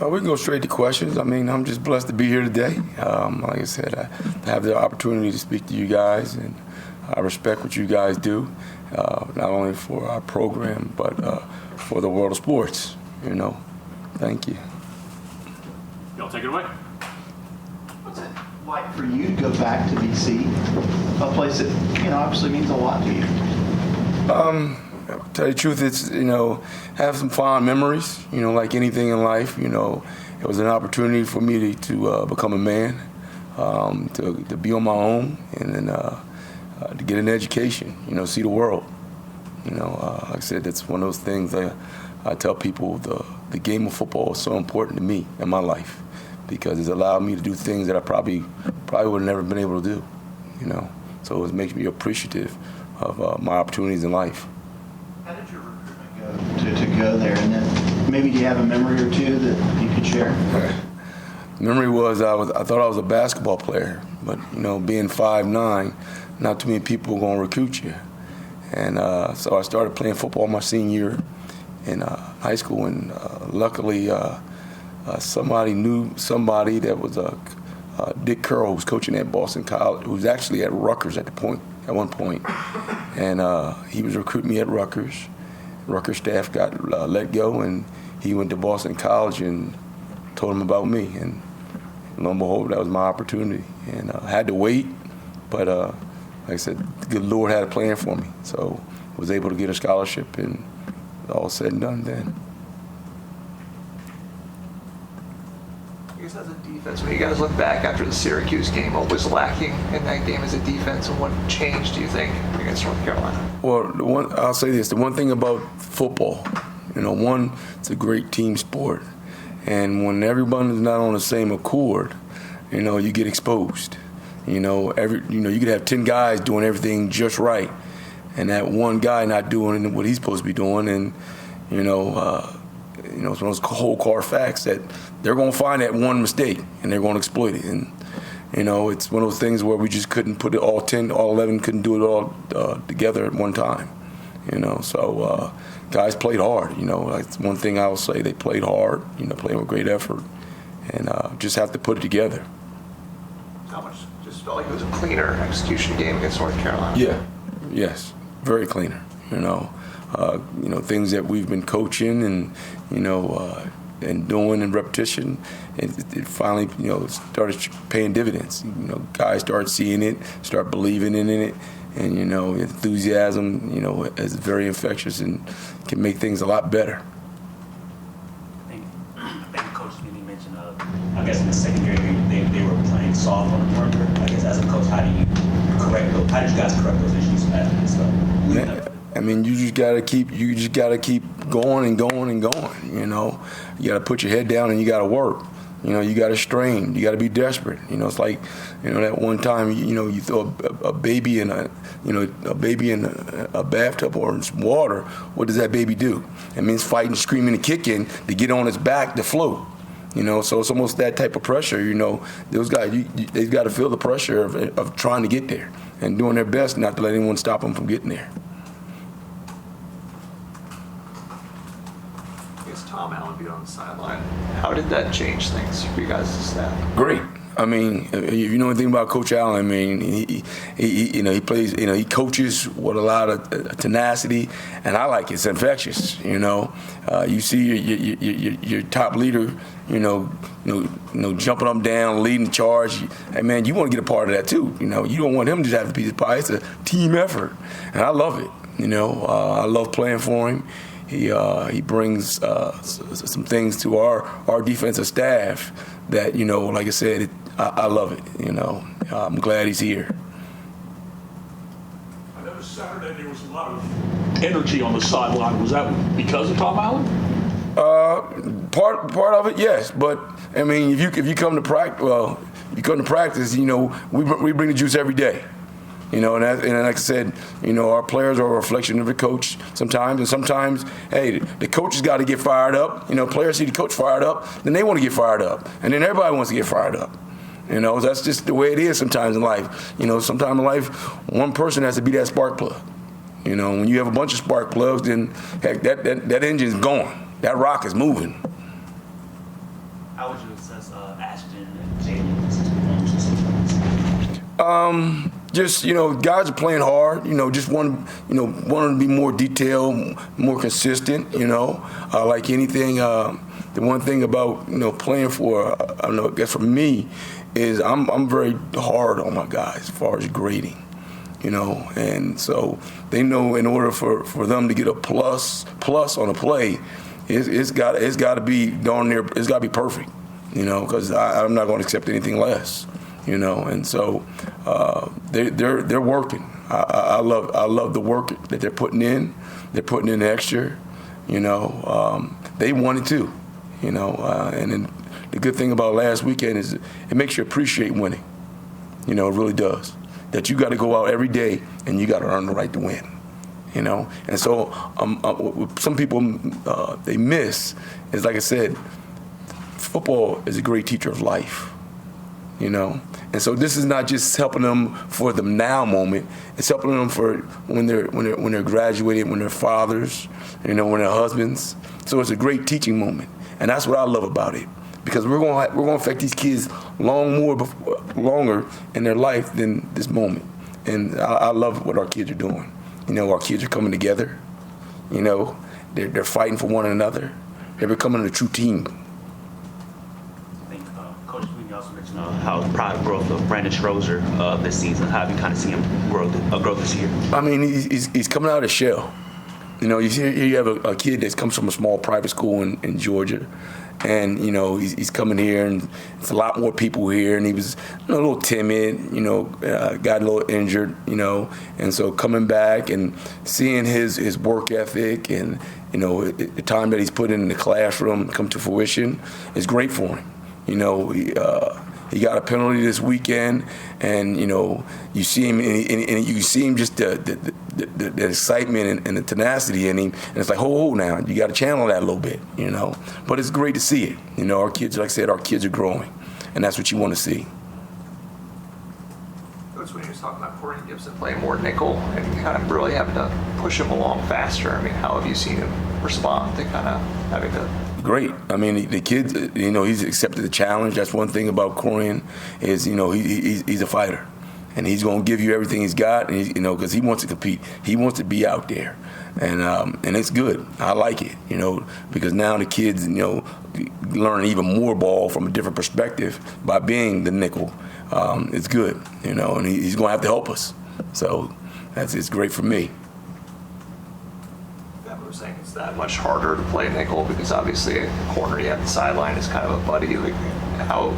We can go straight to questions. I mean, I'm just blessed to be here today. Like I said, I have the opportunity to speak to you guys, and I respect what you guys do, not only for our program, but for the world of sports, Thank you. Y'all take it away. What's it like for you to go back to D.C., a place that, obviously means a lot to you? To tell you the truth, it's, have some fond memories, like anything in life. It was an opportunity for me to become a man, to be on my own, and then to get an education, see the world. Like I said, that's one of those things that I tell people, the game of football is so important to me in my life because it's allowed me to do things that I probably would have never been able to do, So it makes me appreciative of my opportunities in life. How did your recruitment go to go there? And then maybe do you have a memory or two that you could share? Memory was I thought I was a basketball player, but being 5'9", not too many people were going to recruit you. And so I started playing football my senior year in high school, and luckily somebody knew somebody that was Dick Curl, who was coaching at Boston College, who was actually at Rutgers at one point, and he was recruiting me at Rutgers. Rutgers staff got let go, and he went to Boston College and told him about me, and lo and behold, that was my opportunity. And I had to wait, but like I said, the good Lord had a plan for me, so I was able to get a scholarship, and all said and done then. I guess as a defense, when you guys look back after the Syracuse game, what was lacking in that game as a defense, and what changed, do you think, against North Carolina? Well, I'll say this. The one thing about football, it's a great team sport. And when everyone is not on the same accord, you get exposed. You could have 10 guys doing everything just right, and that one guy not doing what he's supposed to be doing, and it's one of those cold hard facts that they're going to find that one mistake and they're going to exploit it. And it's one of those things where we just couldn't put it all 11 couldn't do it all together at one time. So guys played hard. That's one thing I will say. They played hard. Played with great effort, and just have to put it together. How much just felt like it was a cleaner execution game against North Carolina? Yeah. Yes. Very cleaner. Things that we've been coaching and and doing in repetition, it finally started paying dividends. Guys start seeing it, start believing in it, and enthusiasm is very infectious and can make things a lot better. I think Coach Smitty mentioned, I guess in the secondary they were playing soft on the perimeter. I guess as a coach, how did you guys correct those issues after this stuff? I mean, you just gotta keep going and going and going. You gotta put your head down and you gotta work. You gotta strain. You gotta be desperate. It's like, that one time, you throw a baby in a bathtub or in some water. What does that baby do? It means fighting, screaming, and kicking to get on its back to float. So it's almost that type of pressure. Those guys, they've got to feel the pressure of trying to get there and doing their best not to let anyone stop them from getting there. Tom Allen being on the sideline. How did that change things for you guys as a staff? Great. I mean, if you know anything about Coach Allen, I mean, he plays, he coaches with a lot of tenacity, and I like it. It's infectious. You see your top leader, jumping up down, leading the charge. Hey man, you want to get a part of that too. You don't want him to have to be the pie. It's a team effort, and I love it. I love playing for him. He brings some things to our defensive staff that, like I said, I love it. I'm glad he's here. I noticed Saturday there was a lot of energy on the sideline. Was that because of Tom Allen? Part of it, yes. But I mean, if you come to practice, we bring the juice every day. And like I said, our players are a reflection of the coach sometimes, and sometimes, hey, the coach has got to get fired up. Players see the coach fired up, then they want to get fired up, and then everybody wants to get fired up. That's just the way it is sometimes in life. Sometimes in life, one person has to be that spark plug. When you have a bunch of spark plugs, then heck, that engine's going. That rock is moving. How would you assess Ashton and Jaden's performances? Just, guys are playing hard, just wanting to be more detailed, more consistent, like anything. The one thing about, playing for, I guess for me, is I'm very hard on my guys as far as grading, and so they know in order for them to get a plus on a play, it's got to be darn near, it's got to be perfect, because I'm not going to accept anything less. And so they're working. I love the work that they're putting in. They're putting in extra. They want it too. And then the good thing about last weekend is it makes you appreciate winning. It really does. That you got to go out every day and you got to earn the right to win. And so what some people they miss is, like I said, football is a great teacher of life. And so this is not just helping them for the now moment. It's helping them for when they're graduating, when they're fathers, when they're husbands. So it's a great teaching moment, and that's what I love about it, because we're going to affect these kids longer in their life than this moment. And I love what our kids are doing. Our kids are coming together. They're fighting for one another. They're becoming a true team. Coach, we also mentioned how proud of growth of Brandon Schroeder this season. How have you kind of seen him grow this year? I mean, he's coming out of the shell. You have a kid that comes from a small private school in Georgia, and he's coming here, and it's a lot more people here, and he was a little timid, got a little injured, and so coming back and seeing his work ethic and the time that he's put in the classroom come to fruition is great for him. He got a penalty this weekend, and you see him, and you see him just the excitement and the tenacity in him, and it's like, oh, now you got to channel that a little bit, But it's great to see it. Our kids, like I said, our kids are growing, and that's what you want to see. Coach, when you was talking about Corey Gibson playing more nickel and kind of really having to push him along faster, I mean, how have you seen him respond to kind of having to? Great. I mean, the kid, he's accepted the challenge. That's one thing about Corian is, he's a fighter, and he's going to give you everything he's got, and because he wants to compete. He wants to be out there, and it's good. I like it, because now the kids, learn even more ball from a different perspective by being the nickel. It's good, and he's going to have to help us. So it's great for me. Saying it's that much harder to play nickel because obviously a corner you have the sideline is kind of a buddy. Like how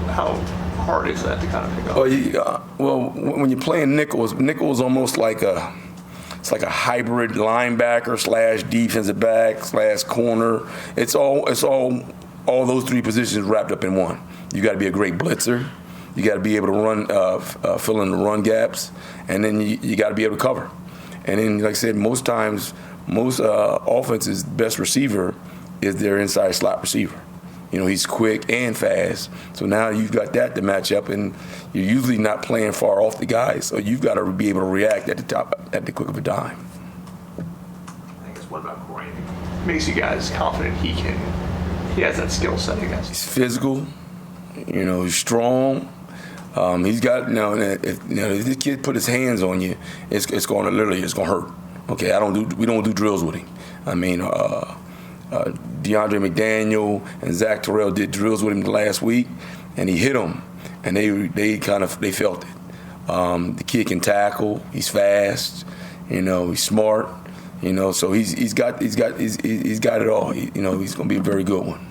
hard is that to kind of pick up? Well, when you're playing nickel is almost like a hybrid linebacker / defensive back / corner. It's all those three positions wrapped up in one. You got to be a great blitzer. You got to be able to run, fill in the run gaps, and then you got to be able to cover. And then, like I said, most offenses' best receiver is their inside slot receiver. He's quick and fast. So now you've got that to match up, and you're usually not playing far off the guys. So you've got to be able to react at the quick of a dime. I guess what about Corey? Makes you guys confident he has that skill set, I guess. He's physical. He's strong. He's got if this kid put his hands on you, it's going to hurt. Okay, we don't do drills with him. I mean, DeAndre McDaniel and Zach Terrell did drills with him last week, and he hit them, and they felt it. The kid can tackle. He's fast. He's smart. So he's got it all. He's going to be a very good one.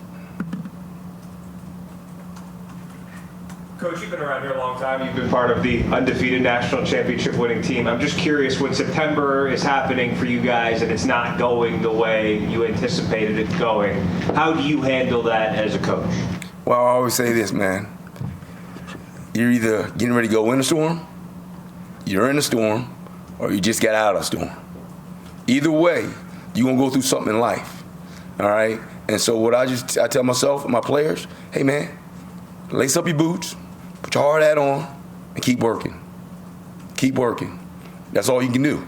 Coach, you've been around here a long time. You've been part of the undefeated national championship winning team. I'm just curious, when September is happening for you guys and it's not going the way you anticipated it going, how do you handle that as a coach? Well, I always say this, man. You're either getting ready to go in the storm, you're in the storm, or you just got out of the storm. Either way, you're going to go through something in life, all right? And so what I tell myself and my players, hey, man, lace up your boots, put your hard hat on, and keep working. Keep working. That's all you can do.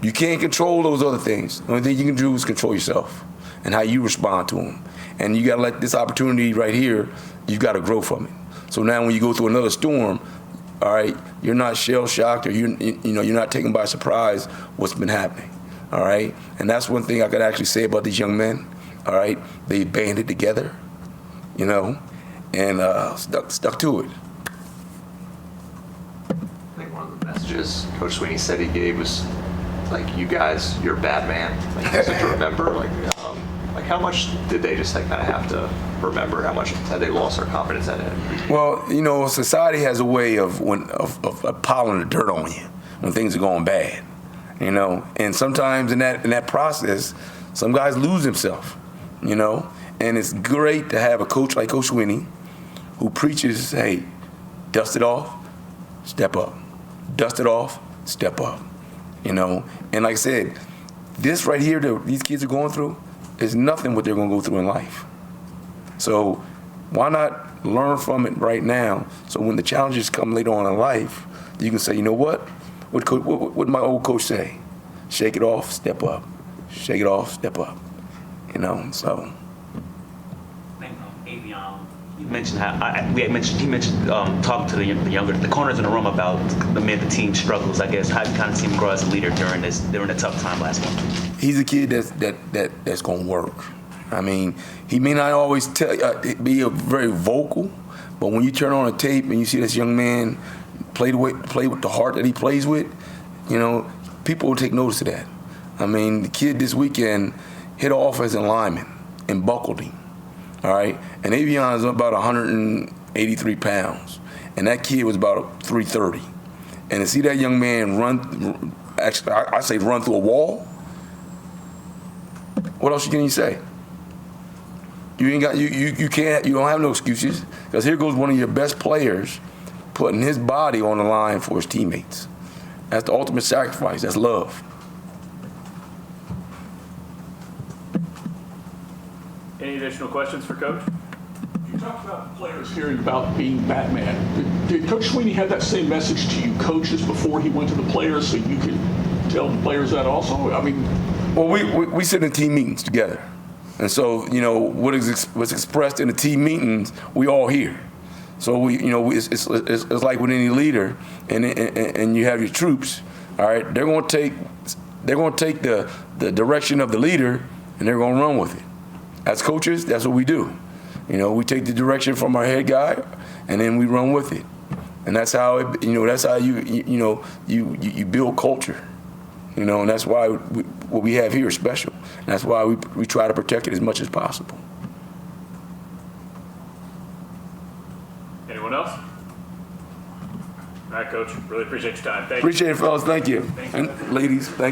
You can't control those other things. The only thing you can do is control yourself and how you respond to them. And you got to let this opportunity right here, you've got to grow from it. So now when you go through another storm, all right, you're not shell-shocked or you're not taken by surprise what's been happening, all right? And that's one thing I could actually say about these young men, all right? They banded together, and stuck to it. I think one of the messages Coach Sweeney said he gave was, like, you guys, you're a bad man. Like, you have to remember, like how much did they just kind of have to remember? How much had they lost their confidence in it? Well, society has a way of piling the dirt on you when things are going bad, And sometimes in that process, some guys lose themselves, And it's great to have a coach like Coach Sweeney who preaches, hey, dust it off, step up. Dust it off, step up. And like I said, this right here that these kids are going through is nothing what they're going to go through in life. So why not learn from it right now so when the challenges come later on in life, you can say, you know what? What did my old coach say? Shake it off, step up. Shake it off, step up. So. You mentioned he mentioned talking to the corners in the room about the team struggles. I guess how you kind of seen him grow as a leader during the tough time last month. He's a kid that's going to work. I mean, he may not always be very vocal, but when you turn on a tape and you see this young man play with the heart that he plays with, people will take notice of that. I mean, the kid this weekend hit an offensive lineman and buckled him. All right, and Avion is about 183 pounds, and that kid was about 330. And to see that young man run, actually, I say run through a wall. What else can you say? You ain't got you can't. You don't have no excuses because here goes one of your best players putting his body on the line for his teammates. That's the ultimate sacrifice. That's love. Any additional questions for Coach? You talked about the players hearing about being Batman. Did Coach Sweeney have that same message to you coaches before he went to the players so you could tell the players that also? I mean, well, we sit in team meetings together, and so what's expressed in the team meetings, we all hear. So it's like with any leader, and you have your troops. All right, they're going to take the direction of the leader, and they're going to run with it. As coaches, that's what we do. We take the direction from our head guy, and then we run with it. And that's how you build culture. And that's why what we have here is special. And that's why we try to protect it as much as possible. Anyone else? All right, Coach. Really appreciate your time. Thank you. Appreciate it, fellas. Thank you. Thank you. And ladies, thank you.